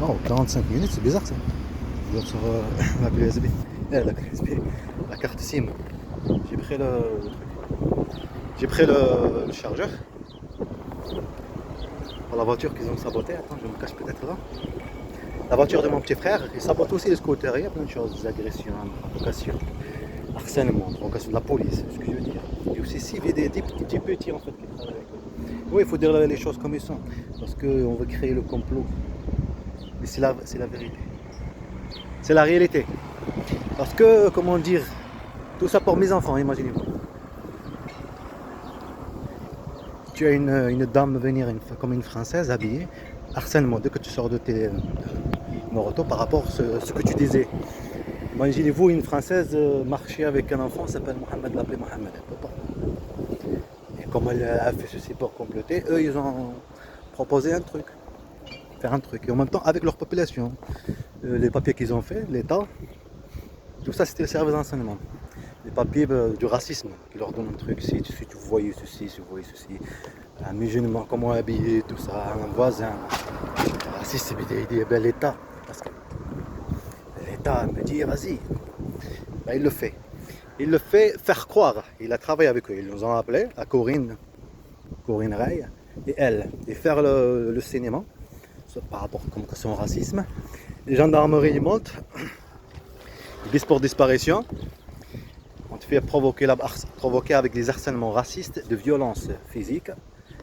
Oh, 45 minutes, c'est bizarre ça. Je dois sur la clé USB. La clé USB. La carte SIM. J'ai pris le truc. J'ai pris le chargeur. Pour la voiture qu'ils ont sabotée. Attends, je me cache peut-être là. La voiture de mon petit frère, il sabote aussi les scooters. Il y a plein de choses. Des agressions, provocation, harcèlement, provocation de la police, c'est ce que je veux dire. Et aussi civil des petits en fait qui travaillent avec eux. Oui, il faut dire les choses comme elles sont. Parce qu'on veut créer le complot. Mais c'est la vérité. C'est la réalité. Parce que, comment dire, tout ça pour mes enfants, imaginez-vous. Tu as une dame venir comme une française habillée, harcèlement dès que tu sors de tes motos par rapport à ce que tu disais. Imaginez-vous une française marcher avec un enfant qui s'appelle Mohamed, l'appeler Mohamed, elle peut pas. Et comme elle a fait ceci pour comploter, eux ils ont proposé un truc, faire un truc. Et en même temps avec leur population, les papiers qu'ils ont fait, l'État, tout ça c'était le service d'enseignement. Les papiers du racisme qui leur donnent un truc, si tu voyais ceci, si vous voyez ceci, un musulman, comment habillé, tout ça, un voisin, raciste, il dit ben, l'État, parce que l'État me dit vas-y, ben, il le fait. Il le fait faire croire, il a travaillé avec eux, ils nous ont appelé à Corinne Ray et elle, et faire le cinéma par rapport à son racisme. Les gendarmeries montent, ils disent pour disparition. On te fait provoquer avec des harcèlements racistes, de violences physiques,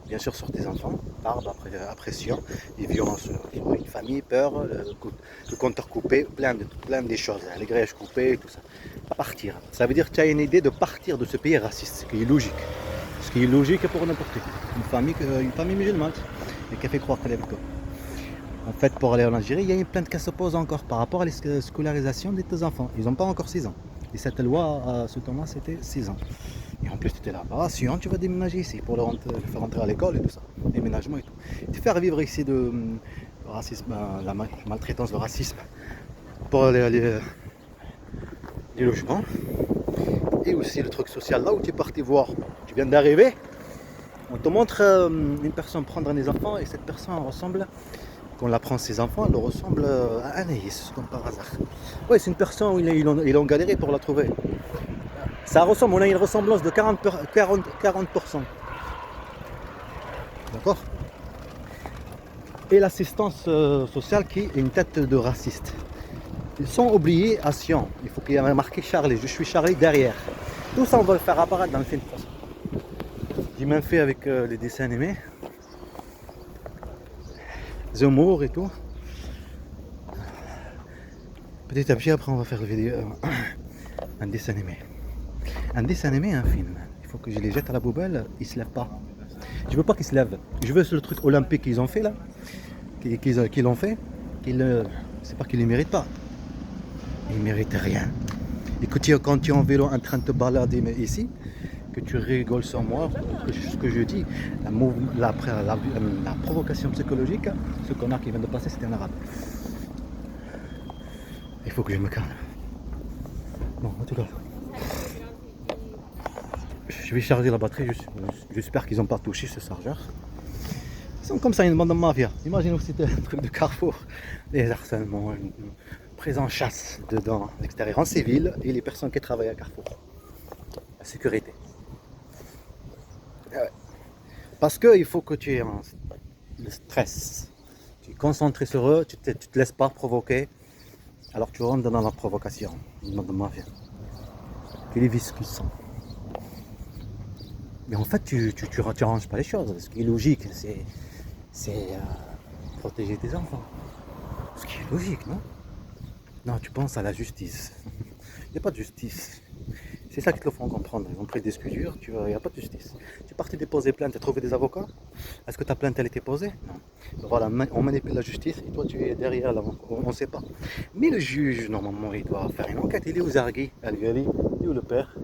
bien sûr sur tes enfants, barbe, pression, des violences sur une famille, peur, le compteur coupé, plein de choses, les grèches coupées, tout ça. À partir. Ça veut dire que tu as une idée de partir de ce pays raciste, ce qui est logique. Ce qui est logique pour n'importe qui. Une famille musulmane, et qui a fait croire qu'elle est avec toi. En fait, pour aller en Algérie, il y a une plainte qui se pose encore par rapport à la scolarisation de tes enfants. Ils n'ont pas encore 6 ans. Et cette loi, à ce temps-là, c'était 6 ans. Et en plus, tu étais là-bas. Si tu vas déménager ici pour le faire rentrer à l'école et tout ça. Déménagement et tout. Te faire vivre ici de racisme, la maltraitance, le racisme pour les logements. Et aussi le truc social là où tu es parti voir. Tu viens d'arriver. On te montre une personne prendre des enfants et cette personne ressemble. Quand on apprend ses enfants, elle ressemble à Anaïs, comme par hasard. Oui, c'est une personne où ils ont galéré pour la trouver. Ça ressemble, on a une ressemblance de 40%. D'accord. Et l'assistance sociale qui est une tête de raciste. Ils sont oubliés à Sion. Il faut qu'il y ait marqué Charlie. Je suis Charlie derrière. Tout ça, on va le faire apparaître dans le film. J'ai même fait avec les dessins animés. Zemmour et tout. Petit à petit, après, on va faire le vidéo, un dessin animé. Un dessin animé, un film. Il faut que je les jette à la poubelle, ils se lèvent pas. Je veux pas qu'ils se lèvent. Je veux le truc olympique qu'ils ont fait là, qu'ils ont fait, c'est pas qu'ils ne méritent pas. Ils méritent rien. Et quand tu es en vélo en train de te balader ici, que tu rigoles sur moi, ce que je dis, la provocation psychologique, ce connard qui vient de passer, c'était un arabe. Il faut que je me calme. Bon, en tout cas, je vais charger la batterie, j'espère qu'ils n'ont pas touché ce chargeur. Ils sont comme ça, une bande de mafia. Imagine aussi un truc de Carrefour, les harcèlements, une prise en chasse dedans, à l'extérieur, en civil, et les personnes qui travaillent à Carrefour. La sécurité. Parce qu'il faut que tu aies le stress. Tu es concentré sur eux, tu te laisses pas provoquer. Alors tu rentres dans la provocation, une bande de mafia. Tu les vis ce qu'ils sont. Mais en fait, tu ranges pas les choses. Ce qui est logique, c'est protéger tes enfants. Ce qui est logique, non? Non, tu penses à la justice. Il n'y a pas de justice. C'est ça qu'ils te le font comprendre. Ils ont pris des discussions, il n'y a pas de justice. Tu es parti déposer plainte, tu as trouvé des avocats? Est-ce que ta plainte elle a été posée? Non. Voilà, on manipule la justice et toi tu es derrière, là, on ne sait pas. Mais le juge, normalement, il doit faire une enquête. Il est où Zarghi? Il est où le père?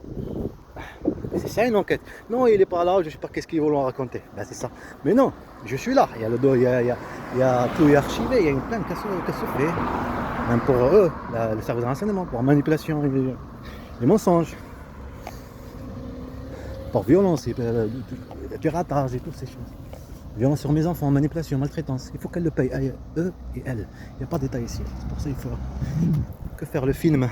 C'est ça une enquête. Non, il n'est pas là, je ne sais pas qu'est-ce qu'ils vont raconter. Ben, c'est ça. Mais non, je suis là. Il y a le dos, il y a tout archivé, il y a une plainte qui se fait. Même pour eux, le service de renseignement, pour manipulation, les mensonges. Pour violence, piratage et toutes ces choses. Violence sur mes enfants, manipulation, maltraitance. Il faut qu'elle le paye, eux et elle. Il n'y a pas de détail ici. C'est pour ça qu'il faut que faire le film.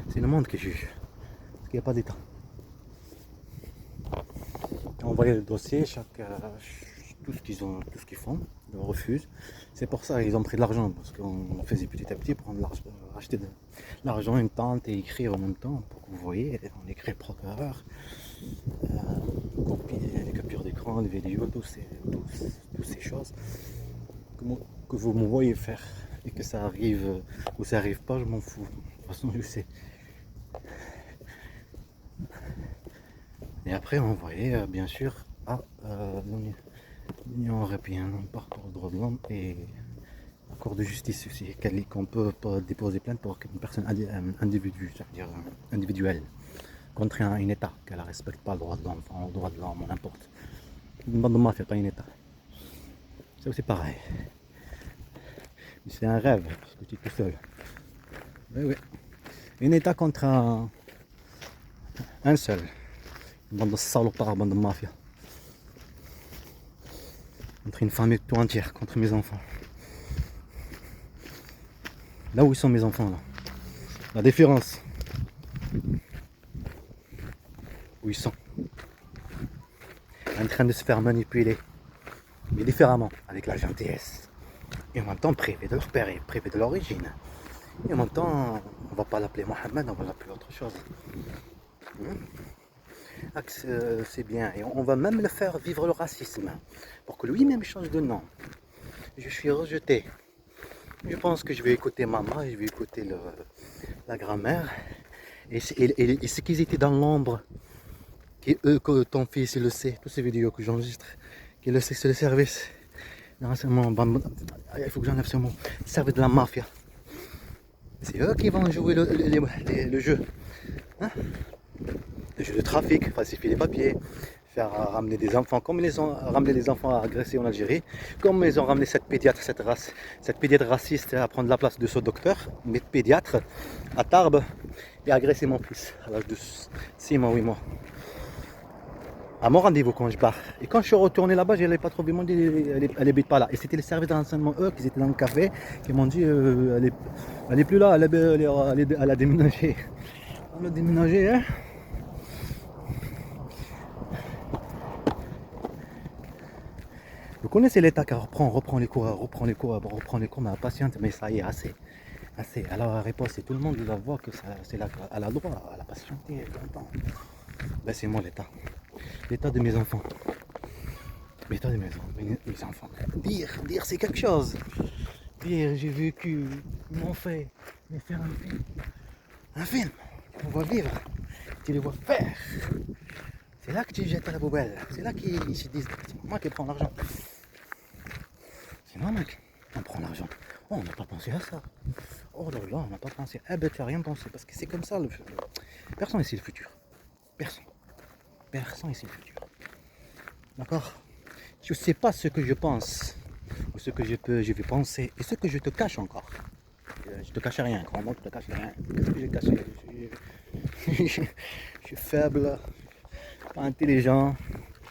C'est le monde qui juge. Parce qu'il n'y a pas d'état. Envoyer le dossier, tout ce qu'ils font, ils le refusent. C'est pour ça qu'ils ont pris de l'argent, parce qu'on faisait petit à petit prendre acheter de l'argent, une tente et écrire en même temps, pour que vous voyez, on écrit procureur, les captures d'écran, les vidéos, toutes ces choses que vous me voyez faire et que ça arrive ou ça arrive pas, je m'en fous. De toute façon, je sais. Et après, on voyait bien sûr à l'Union européenne, par rapport aux droits de l'homme et la Cour de justice aussi, qu'on peut pas déposer plainte pour une personne individuelle contre un État, qu'elle ne respecte pas le droit de l'homme, enfin, le droit de l'homme, n'importe. Une bande de mafia, pas un État. C'est aussi pareil. C'est un rêve, parce que tu es tout seul. Oui. Un État contre un seul. Une bande de salopards, une bande de mafia. Contre une famille tout entière, contre mes enfants. Là où ils sont mes enfants, là. La différence. Où ils sont. En train de se faire manipuler. Mais différemment, avec la gentillesse. Et en même temps privés de leur père et privés de l'origine. Et en même temps, on va pas l'appeler Mohamed, on va l'appeler autre chose. C'est bien. Et on va même le faire vivre le racisme. Pour que lui-même change de nom. Je suis rejeté. Je pense que je vais écouter maman, je vais écouter la grand-mère. Et ce qu'ils étaient dans l'ombre, et eux, que ton fils il le sait, toutes ces vidéos que j'enregistre, qu'il le sait, c'est le service. Non, il faut que j'enlève ce mot. Le service de la mafia. C'est eux qui vont jouer le jeu. Hein? Le jeu de trafic, falsifier les papiers, faire ramener des enfants, comme ils ont ramené les enfants à agresser en Algérie, comme ils ont ramené cette pédiatre raciste à prendre la place de ce docteur, mais pédiatre, à Tarbes, et à agresser mon fils à l'âge de 6 mois, 8 mois. À mon rendez-vous quand je pars. Et quand je suis retourné là-bas, je n'avais pas trouvé, ils m'ont dit elle n'habite pas là. Et c'était le service de renseignement, eux, qui étaient dans le café, qui m'ont dit elle est plus là, elle a déménagé. Elle a déménagé, hein. Vous connaissez l'État qui reprend les cours, mais patiente, mais ça y est, assez. Alors la réponse, c'est tout le monde doit voir que c'est là, elle a le droit à la patienter longtemps. Ben c'est moi l'État. L'état de mes enfants. L'état de mes enfants. Dire c'est quelque chose. Dire j'ai vécu, ils m'ont fait, mais faire un film. Un film, on va vivre, tu les vois faire. C'est là que tu jettes à la poubelle. C'est là qu'ils se disent, c'est moi qui prends l'argent. C'est moi mec, on prend l'argent. Oh, on n'a pas pensé à ça. Oh là là, on n'a pas pensé. Eh ben tu n'as rien pensé, parce que c'est comme ça le futur. Personne ici le futur. Personne. Personne ici le futur. D'accord? Je ne sais pas ce que je pense, ou ce que je vais penser, et ce que je te cache encore. Je te cache rien, crois-moi, je te cache rien. Qu'est-ce que j'ai caché? Je suis faible, pas intelligent,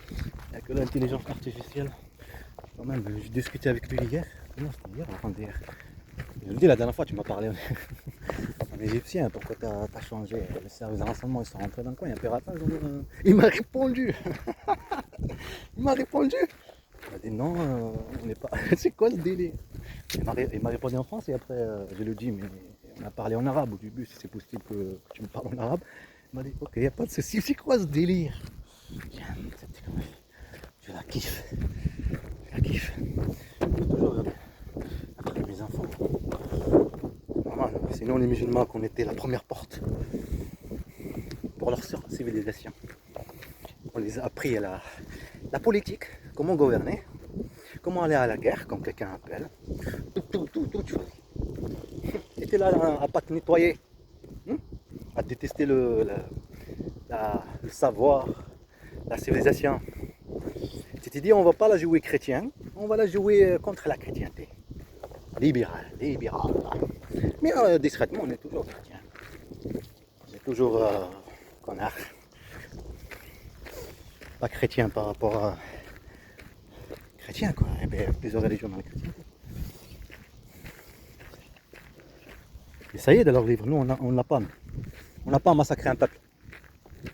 il n'y a que l'intelligence artificielle. Quand même, j'ai discuté avec lui hier. Non, c'était hier, avant-hier. Je le dis la dernière fois, tu m'as parlé en égyptien, pourquoi tu as changé le service de renseignement, ils sont rentrés dans le coin, il y a un piratage. Il m'a répondu. Il m'a répondu. Il m'a dit non, on n'est pas. C'est quoi ce délire? Il m'a répondu en France et après je lui dis mais on a parlé en arabe au début, si c'est possible que tu me parles en arabe. Il m'a dit ok, il n'y a pas de souci, c'est quoi ce délire? Je la kiffe. Je la kiffe. Je veux toujours après mes enfants. Sinon les musulmans qu'on était la première porte pour leur civilisation. On les a appris à la politique, comment gouverner, comment aller à la guerre quand quelqu'un appelle. Tout choisi. T'étais là à pas te nettoyer, à détester le savoir, la civilisation. Tu t'es dit on va pas la jouer chrétien, on va la jouer contre la chrétienté. Libéral. Mais discrètement on est toujours chrétien. toujours connard. Pas chrétien par rapport à chrétien quoi. Et bien, plusieurs religions dans le chrétien. Et ça y est de leur livre, nous on l'a pas. On n'a pas massacré un peuple.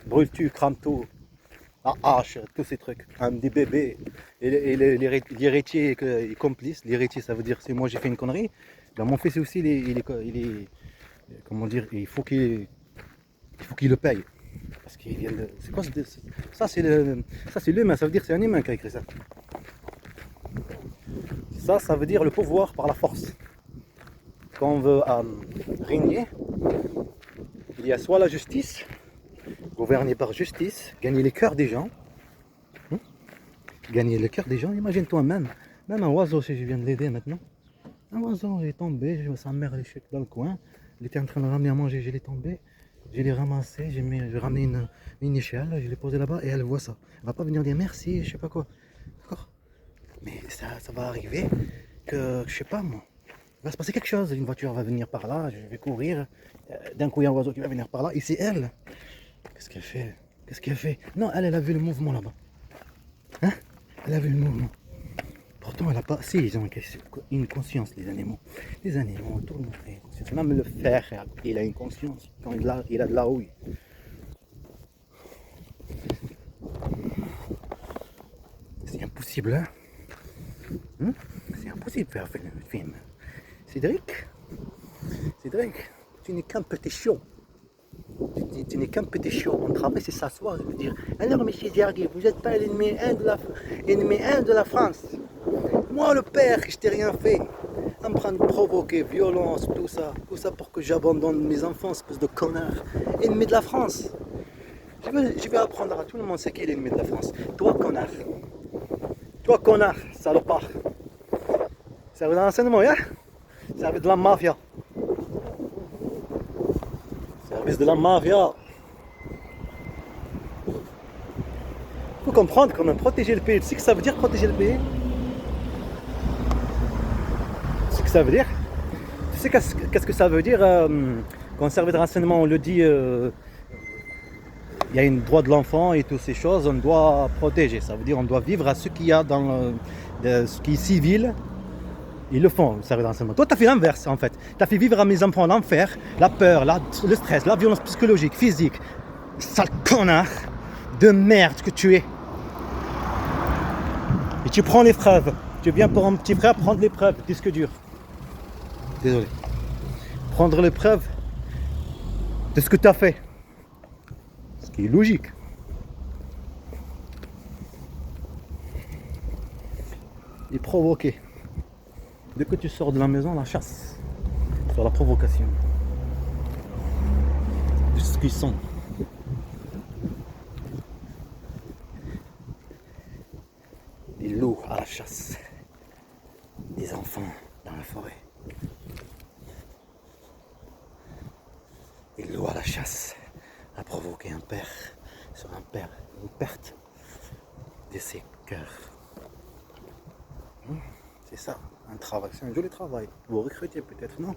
Brûle-tu, crame tout, la hache, tous ces trucs. Des bébés. Et l'héritier est complice. L'héritier ça veut dire si moi j'ai fait une connerie, ben mon fils aussi comment dire, il faut qu'il le paye. Parce qu'il vient de. C'est quoi ça c'est l'humain, ça veut dire que c'est un humain qui a écrit ça. Ça veut dire le pouvoir par la force. Quand on veut régner, il y a soit la justice, gouverner par justice, gagner les cœurs des gens. Gagner le cœur des gens, imagine-toi même un oiseau, si je viens de l'aider maintenant. Un oiseau est tombé, sa mère elle est dans le coin, il était en train de ramener à manger, je l'ai tombé, je l'ai ramassé, j'ai ramené une échelle, je l'ai posé là-bas et elle voit ça. Elle va pas venir dire merci, je sais pas quoi. D'accord? Mais ça va arriver que, je sais pas moi, il va se passer quelque chose, une voiture va venir par là, je vais courir, d'un coup il y a un oiseau qui va venir par là, et c'est elle. Qu'est-ce qu'elle fait? Qu'est-ce qu'elle fait? Non, elle a vu le mouvement là-bas. Hein? Elle a vu le mouvement. Pourtant, elle a pas. Si, ils ont une conscience, les animaux. Les animaux, tout le monde a une conscience. Même le fer, il a une conscience. Quand il a de la houille. C'est impossible, hein? C'est impossible de faire un film. Cédric, tu n'es qu'un petit chiot. Tu n'es qu'un petit chiot. Mon travail, c'est s'asseoir et me dire alors, monsieur Diargui, vous n'êtes pas l'ennemi 1 de la France. Moi, le père, je t'ai rien fait. En train de provoquer violence, tout ça pour que j'abandonne mes enfants, espèce de connard. Ennemi de la France. Je vais apprendre à tout le monde c'est qui l'ennemi de la France. Toi, connard. Toi, connard, salopard. Ça veut de l'enseignement, hein? Ça veut de la mafia. Service de la mafia. Faut comprendre qu'on a protégé le pays. Tu sais ce que ça veut dire protéger le pays? Tu sais ce que ça veut dire? Tu sais qu'est-ce que ça veut dire quand on service de renseignement on le dit il y a un droit de l'enfant et toutes ces choses, on doit protéger. Ça veut dire on doit vivre à ce qu'il y a dans ce qui est civil. Ils le font, le service de renseignement. Toi, tu as fait l'inverse en fait. Tu as fait vivre à mes enfants l'enfer, la peur, le stress, la violence psychologique, physique. Sale connard de merde que tu es. Et tu prends les preuves. Tu viens pour un petit frère prendre les preuves. Disque dur. Désolé. Prendre les preuves de ce que tu as fait. Ce qui est logique. Et provoquer. Dès que tu sors de la maison, la chasse. Sur la provocation. De ce qu'ils sont. Des loups à la chasse. Des enfants dans la forêt. Des loups à la chasse. À provoquer un père sur un père. Une perte de ses cœurs. C'est ça, un travail. C'est un joli travail. Vous recrutez peut-être, non?